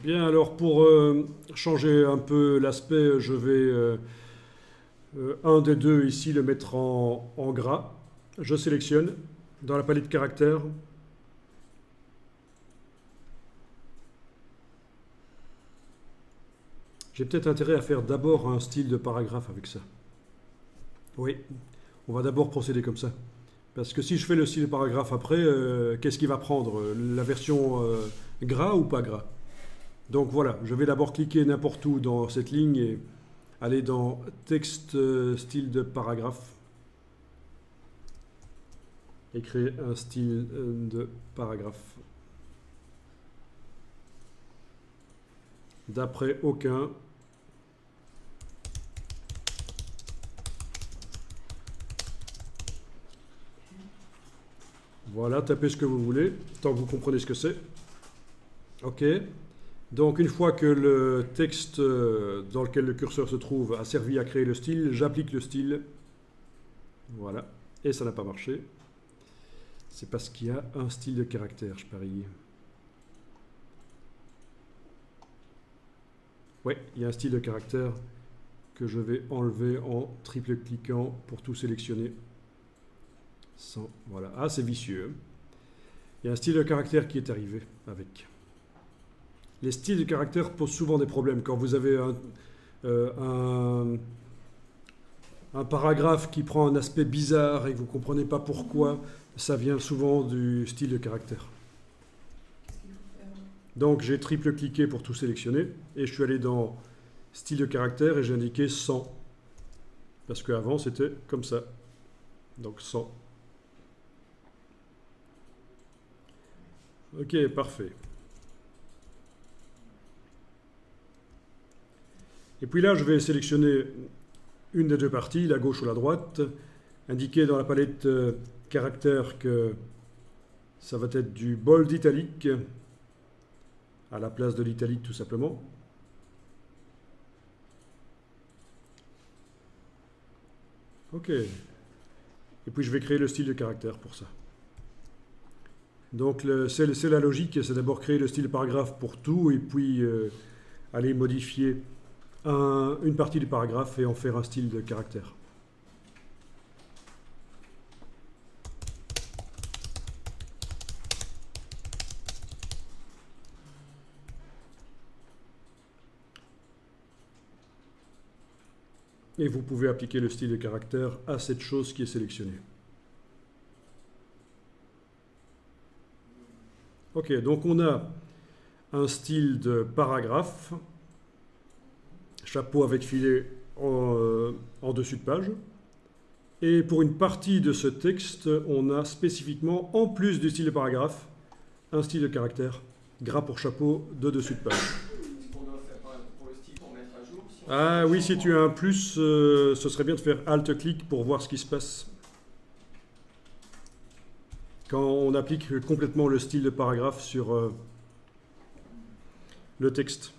Bien, alors pour changer un peu l'aspect, je vais un des deux ici le mettre en gras. Je sélectionne dans la palette caractères. J'ai peut-être intérêt à faire d'abord un style de paragraphe avec ça. Oui, on va d'abord procéder comme ça. Parce que si je fais le style de paragraphe après, qu'est-ce qu'il va prendre? La version gras ou pas gras? Donc voilà, je vais d'abord cliquer n'importe où dans cette ligne et aller dans texte style de paragraphe et créer un style de paragraphe. D'après aucun. Voilà, tapez ce que vous voulez, tant que vous comprenez ce que c'est. OK. Donc une fois que le texte dans lequel le curseur se trouve a servi à créer le style, j'applique le style. Voilà. Et ça n'a pas marché. C'est parce qu'il y a un style de caractère, je parie. Oui, il y a un style de caractère que je vais enlever en triple cliquant pour tout sélectionner. Voilà. Ah, c'est vicieux. Il y a un style de caractère qui est arrivé avec. Les styles de caractère posent souvent des problèmes. Quand vous avez un paragraphe qui prend un aspect bizarre et que vous ne comprenez pas pourquoi, ça vient souvent du style de caractère. Donc j'ai triple cliqué pour tout sélectionner et je suis allé dans style de caractère et j'ai indiqué 100. Parce qu'avant c'était comme ça. Donc 100. Ok, parfait. Et puis là, je vais sélectionner une des deux parties, la gauche ou la droite, indiquer dans la palette caractère que ça va être du bold italique à la place de l'italique tout simplement. Ok. Et puis je vais créer le style de caractère pour ça. Donc c'est la logique, c'est d'abord créer le style paragraphe pour tout et puis aller modifier une partie du paragraphe et en faire un style de caractère. Et vous pouvez appliquer le style de caractère à cette chose qui est sélectionnée. Ok, donc on a un style de paragraphe, chapeau avec filet en dessus de page. Et pour une partie de ce texte, on a spécifiquement, en plus du style de paragraphe, un style de caractère, gras pour chapeau, de dessus de page. Est-ce qu'on doit faire pour le style pour mettre à jour Ah oui, si tu as un plus, ce serait bien de faire Alt-clic pour voir ce qui se passe. Quand on applique complètement le style de paragraphe sur le texte.